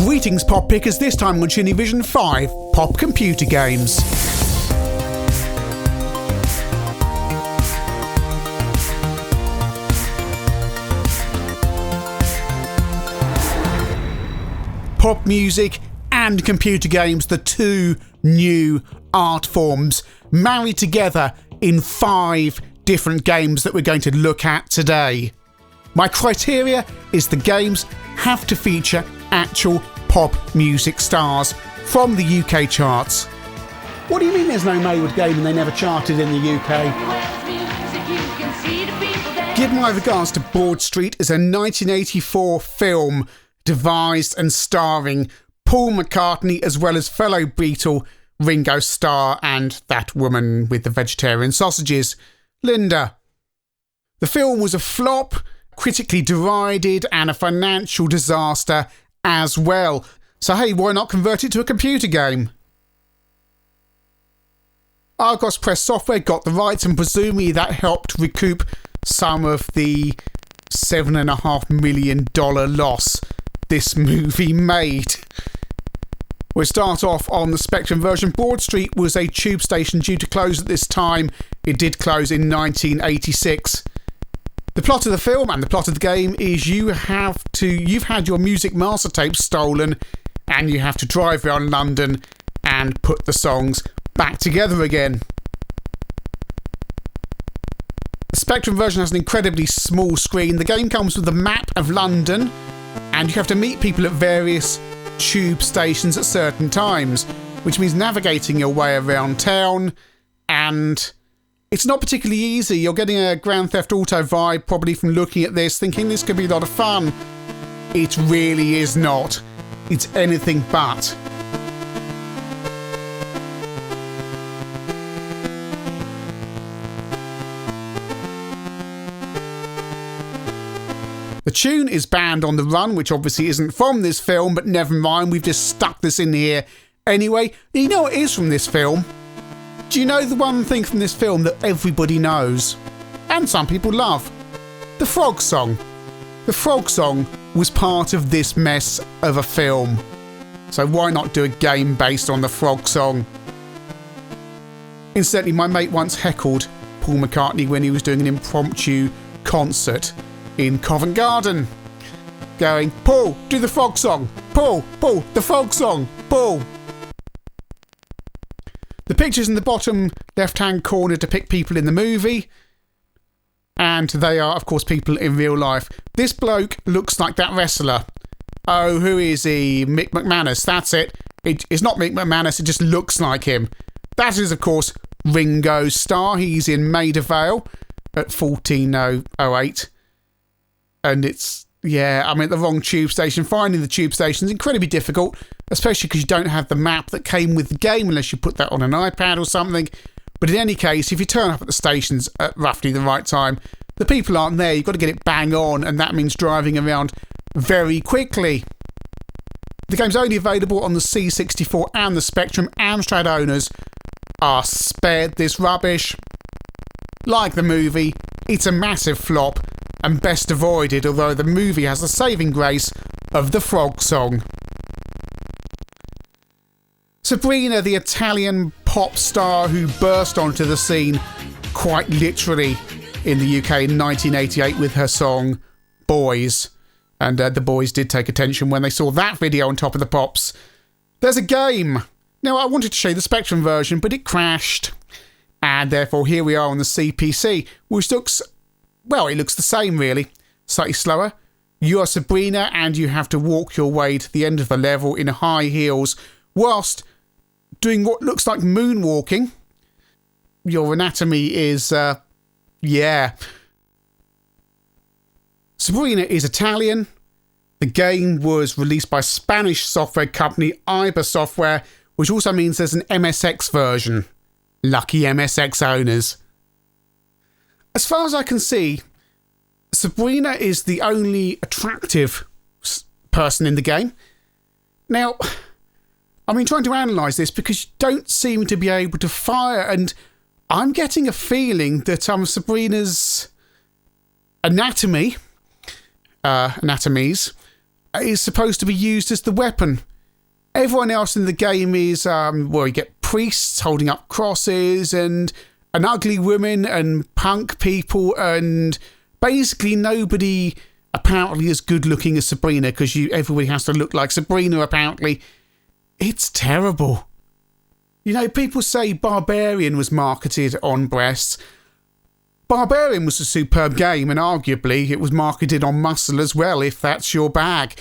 Greetings Pop Pickers, this time on ChinnyVision 5 Pop Computer Games. Pop music and computer games, the two new art forms, married together in 5 different games that we're going to look at today. My criteria is the games have to feature actual pop music stars from the UK charts. What do you mean there's no Maywood game and they never charted in the UK? Give my regards to Broad Street is a 1984 film devised and starring Paul McCartney as well as fellow Beatle Ringo Starr and that woman with the vegetarian sausages, Linda. The film was a flop, critically derided and a financial disaster as well. So hey, why not convert it to a computer game? Argos Press Software got the rights and presumably that helped recoup some of the $7.5 million loss this movie made. We'll start off on the Spectrum version. Broad Street was a tube station due to close at this time. It did close in 1986. The plot of the film and the plot of the game is you've had your music master tape stolen and you have to drive around London and put the songs back together again. The Spectrum version has an incredibly small screen. The game comes with a map of London and you have to meet people at various tube stations at certain times, which means navigating your way around town, and it's not particularly easy. You're getting a Grand Theft Auto vibe probably from looking at this, thinking this could be a lot of fun. It really is not. It's anything but. The tune is Band on the Run, which obviously isn't from this film, but never mind, we've just stuck this in here anyway. You know what is from this film? Do you know the one thing from this film that everybody knows, and some people love? The Frog Song. The Frog Song was part of this mess of a film. So why not do a game based on the Frog Song? Incidentally, my mate once heckled Paul McCartney when he was doing an impromptu concert in Covent Garden, going, "Paul, do the Frog Song! Paul, the Frog Song! Paul!" The pictures in the bottom left-hand corner depict people in the movie, and they are, of course, people in real life. This bloke looks like that wrestler. Oh, who is he? Mick McManus, that's it. It's not Mick McManus, it just looks like him. That is, of course, Ringo Starr. He's in Maida Vale at 1408. And it's, I'm at the wrong tube station. Finding the tube station is incredibly difficult, especially because you don't have the map that came with the game unless you put that on an iPad or something. But in any case, if you turn up at the stations at roughly the right time, the people aren't there. You've got to get it bang on, and that means driving around very quickly. The game's only available on the C64 and the Spectrum. Amstrad owners are spared this rubbish. Like the movie, it's a massive flop and best avoided, although the movie has the saving grace of the Frog Song. Sabrina, the Italian pop star who burst onto the scene quite literally in the UK in 1988 with her song Boys. And the boys did take attention when they saw that video on Top of the Pops. There's a game. Now, I wanted to show you the Spectrum version, but it crashed. And therefore, here we are on the CPC, which looks, well, it looks the same, really. Slightly slower. You are Sabrina, and you have to walk your way to the end of the level in high heels, whilst doing what looks like moonwalking. Your anatomy is, Sabrina is Italian. The game was released by Spanish software company Iber Software, which also means there's an MSX version. Lucky MSX owners. As far as I can see, Sabrina is the only attractive person in the game. Now, I've been trying to analyse this because you don't seem to be able to fire, and I'm getting a feeling that Sabrina's anatomies is supposed to be used as the weapon. Everyone else in the game is, you get priests holding up crosses and an ugly woman and punk people, and basically nobody apparently as good looking as Sabrina, because everybody has to look like Sabrina apparently. It's terrible. You know, people say Barbarian was marketed on breasts. Barbarian was a superb game, and arguably it was marketed on muscle as well, if that's your bag.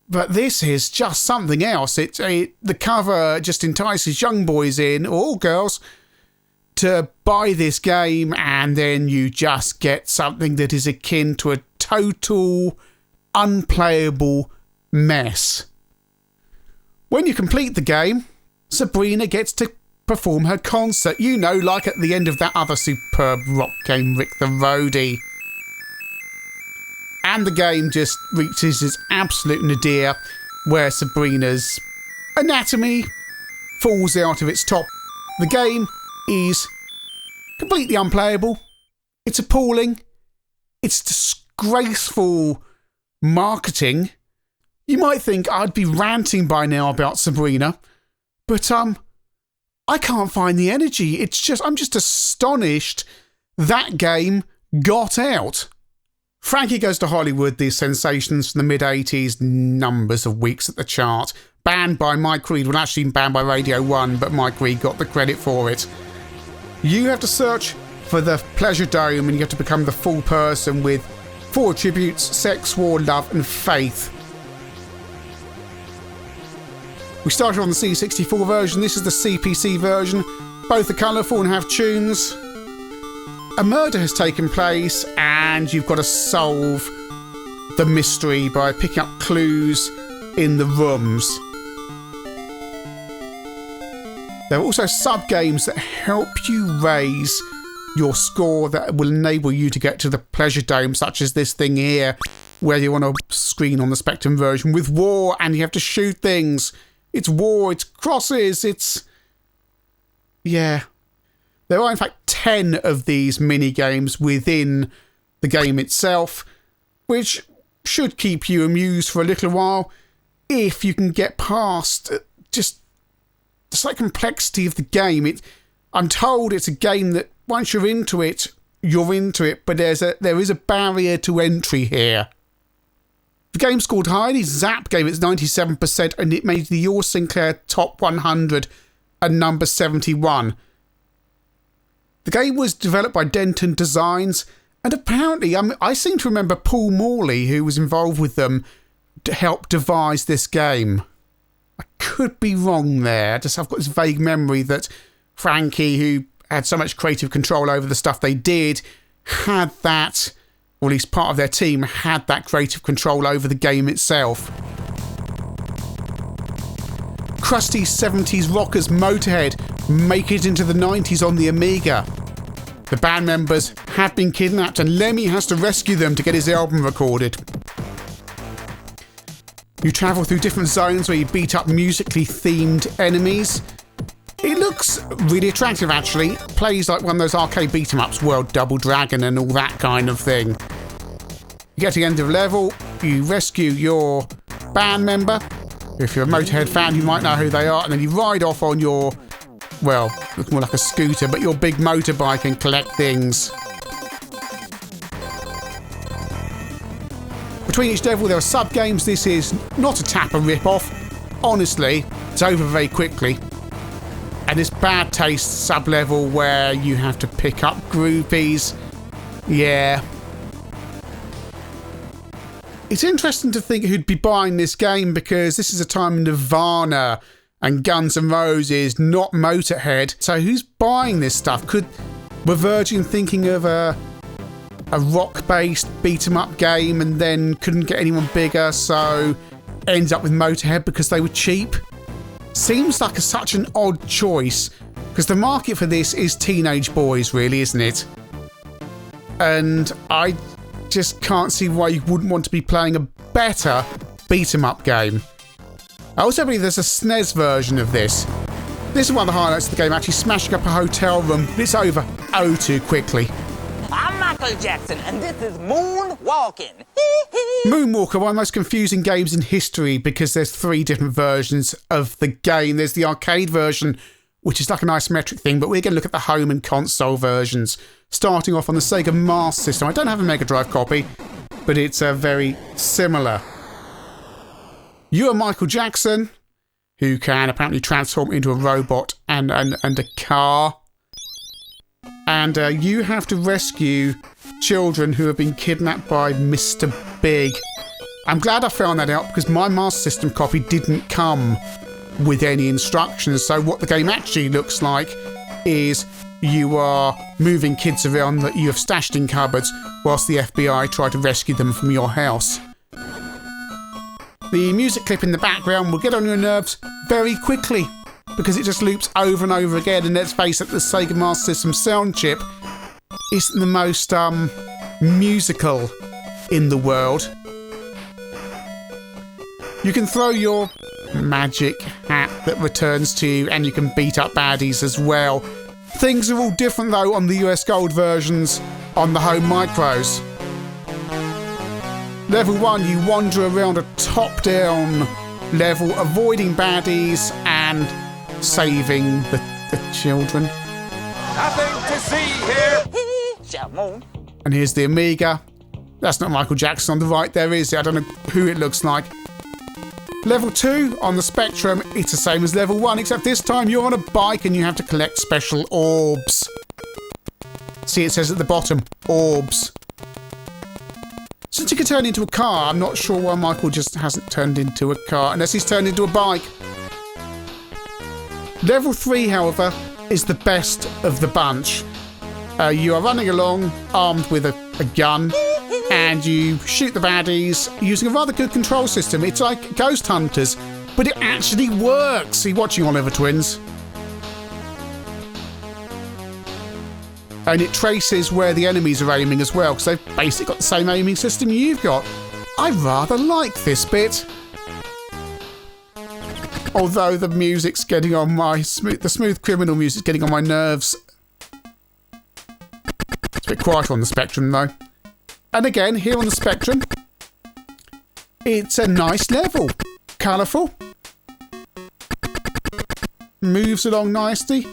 But this is just something else. The cover just entices young boys in, or girls, to buy this game, and then you just get something that is akin to a total unplayable mess. When you complete the game, Sabrina gets to perform her concert, you know, like at the end of that other superb rock game, Rick the Roadie. And the game just reaches its absolute nadir, where Sabrina's anatomy falls out of its top. The game is completely unplayable. It's appalling. It's disgraceful marketing. You might think I'd be ranting by now about Sabrina, but I can't find the energy. I'm just astonished that game got out. Frankie Goes to Hollywood, these sensations from the mid-80s, numbers of weeks at the chart. Banned by Mike Reed, well actually banned by Radio 1, but Mike Reed got the credit for it. You have to search for the Pleasure Dome, and you have to become the full person with 4 attributes: sex, war, love and faith. We started on the C64 version, this is the CPC version. Both are colourful and have tunes. A murder has taken place, and you've got to solve the mystery by picking up clues in the rooms. There are also sub-games that help you raise your score that will enable you to get to the Pleasure Dome, such as this thing here, where you're on a screen on the Spectrum version with war, and you have to shoot things. It's war, it's crosses, yeah. There are in fact 10 of these mini-games within the game itself, which should keep you amused for a little while if you can get past just the slight complexity of the game. I'm told it's a game that once you're into it, but there is a barrier to entry here. The game scored highly. Zap gave it 97%, and it made the Your Sinclair Top 100 at number 71. The game was developed by Denton Designs, and apparently, I seem to remember Paul Morley, who was involved with them, to help devise this game. I could be wrong there. I've got this vague memory that Frankie, who had so much creative control over the stuff they did, had that, or at least part of their team had that creative control over the game itself. Crusty 70s rockers Motorhead make it into the 90s on the Amiga. The band members have been kidnapped, and Lemmy has to rescue them to get his album recorded. You travel through different zones where you beat up musically themed enemies. It looks really attractive actually. It plays like one of those arcade beat-em-ups, World Double Dragon and all that kind of thing. You get to the end of the level, you rescue your band member. If you're a Motorhead fan, you might know who they are, and then you ride off on your, well, looks more like a scooter, but your big motorbike and collect things. Between each level there are sub-games. This is not a Tapper rip-off. Honestly, it's over very quickly. And this bad taste sub-level where you have to pick up groupies. Yeah. It's interesting to think who'd be buying this game, because this is a time Nirvana and Guns N' Roses, not Motorhead. So who's buying this stuff? Were Virgin thinking of a rock-based beat-em-up game and then couldn't get anyone bigger, so ends up with Motorhead because they were cheap? Seems like such an odd choice, because the market for this is teenage boys, really, isn't it? And I just can't see why you wouldn't want to be playing a better beat-em-up game. I also believe there's a SNES version of this. This is one of the highlights of the game, actually smashing up a hotel room, but it's over oh too quickly. I'm not Micheal Jackson, and this is Moonwalking. Moonwalker, one of the most confusing games in history because there's 3 different versions of the game. There's the arcade version, which is like an isometric thing, but we're going to look at the home and console versions, starting off on the Sega Master System. I don't have a Mega Drive copy, but it's very similar. You are Micheal Jackson, who can apparently transform into a robot and a car. And you have to rescue children who have been kidnapped by Mr. Big. I'm glad I found that out because my Master System copy didn't come with any instructions. So what the game actually looks like is you are moving kids around that you have stashed in cupboards whilst the FBI try to rescue them from your house. The music clip in the background will get on your nerves very quickly because it just loops over and over again, and let's face it, the Sega Master System sound chip isn't the most musical in the world. You can throw your magic hat that returns to you, and you can beat up baddies as well. Things are all different though on the US Gold versions on the home micros. Level 1, you wander around a top-down level, avoiding baddies and saving the children. Nothing to see here. And here's the Amiga. That's not Micheal Jackson on the right, there is. I don't know who it looks like. Level 2 on the Spectrum, it's the same as level 1, except this time you're on a bike and you have to collect special orbs. See, it says at the bottom, orbs. Since you can turn into a car, I'm not sure why Micheal just hasn't turned into a car, unless he's turned into a bike. Level 3, however, is the best of the bunch. You are running along, armed with a gun, and you shoot the baddies using a rather good control system. It's like Ghost Hunters, but it actually works. Are you watching Oliver Twins? And it traces where the enemies are aiming as well, because they've basically got the same aiming system you've got. I rather like this bit. Although the music's getting on my... the smooth criminal music's getting on my nerves. It's a bit quieter on the Spectrum though. And again, here on the Spectrum, it's a nice level. Colourful. Moves along nicely.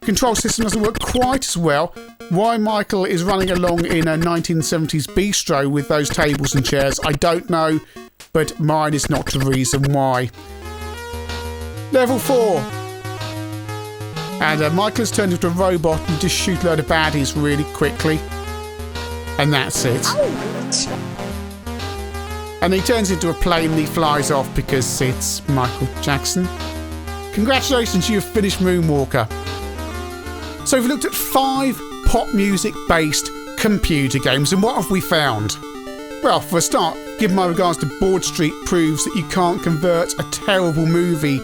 Control system doesn't work quite as well. Why Micheal is running along in a 1970s bistro with those tables and chairs, I don't know, but mine is not the reason why. Level 4. And Micheal has turned into a robot and just shoot a load of baddies really quickly. And that's it. And he turns into a plane and he flies off because it's Micheal Jackson. Congratulations, you've finished Moonwalker. So we've looked at 5 pop music based computer games, and what have we found? Well, for a start, given my regards to Board Street proves that you can't convert a terrible movie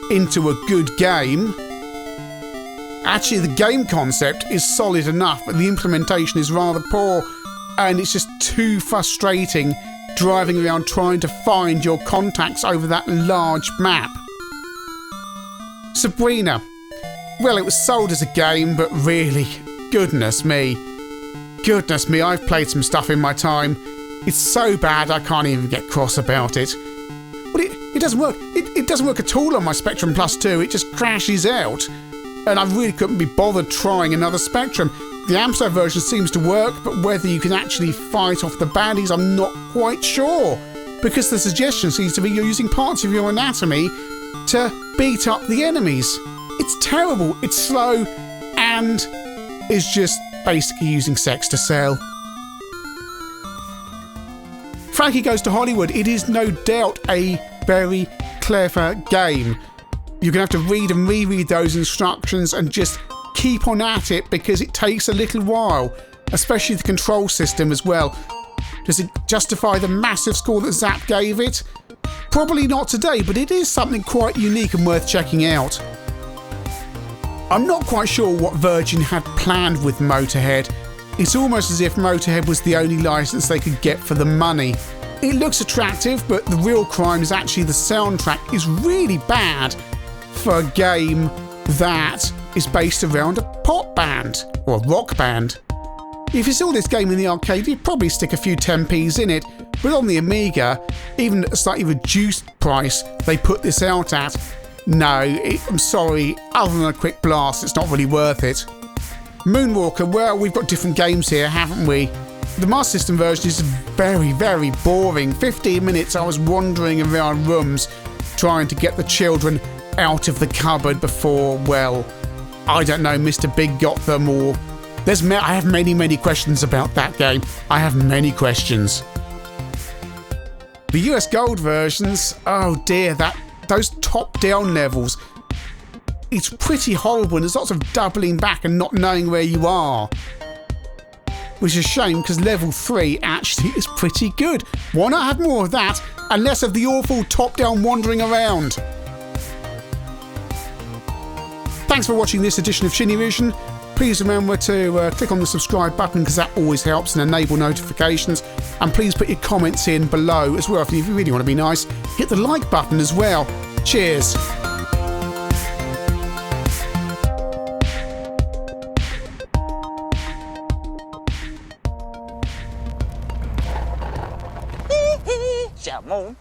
into a good game. Actually, the game concept is solid enough, but the implementation is rather poor, and it's just too frustrating driving around trying to find your contacts over that large map. Sabrina. Well, it was sold as a game, but really, goodness me, I've played some stuff in my time. It's so bad I can't even get cross about it. But it doesn't work. It doesn't work at all on my Spectrum Plus 2. It just crashes out. And I really couldn't be bothered trying another Spectrum. The Amstrad version seems to work, but whether you can actually fight off the baddies, I'm not quite sure. Because the suggestion seems to be you're using parts of your anatomy to beat up the enemies. It's terrible, it's slow, and is just basically using sex to sell. Frankie Goes To Hollywood, it is no doubt a very clever game. You're going to have to read and reread those instructions and just keep on at it because it takes a little while, especially the control system as well. Does it justify the massive score that Zap gave it? Probably not today, but it is something quite unique and worth checking out. I'm not quite sure what Virgin had planned with Motorhead. It's almost as if Motorhead was the only license they could get for the money. It looks attractive, but the real crime is actually the soundtrack is really bad for a game that is based around a pop band, or a rock band. If you saw this game in the arcade, you'd probably stick a few 10p's in it, but on the Amiga, even at a slightly reduced price they put this out at, no, I'm sorry, other than a quick blast, it's not really worth it. Moonwalker, well, we've got different games here, haven't we? The Master System version is very, very boring. 15 minutes I was wandering around rooms trying to get the children out of the cupboard before, well, I don't know, Mr. Big got them, or... I have many, many questions about that game. I have many questions. The US Gold versions, oh dear, those top-down levels, it's pretty horrible, and there's lots of doubling back and not knowing where you are. Which is a shame, because level 3 actually is pretty good. Why not have more of that and less of the awful top-down wandering around? Thanks for watching this edition of ChinnyVision. Please remember to click on the subscribe button, because that always helps, and enable notifications. And please put your comments in below as well. If you really want to be nice, hit the like button as well. Cheers. Moon.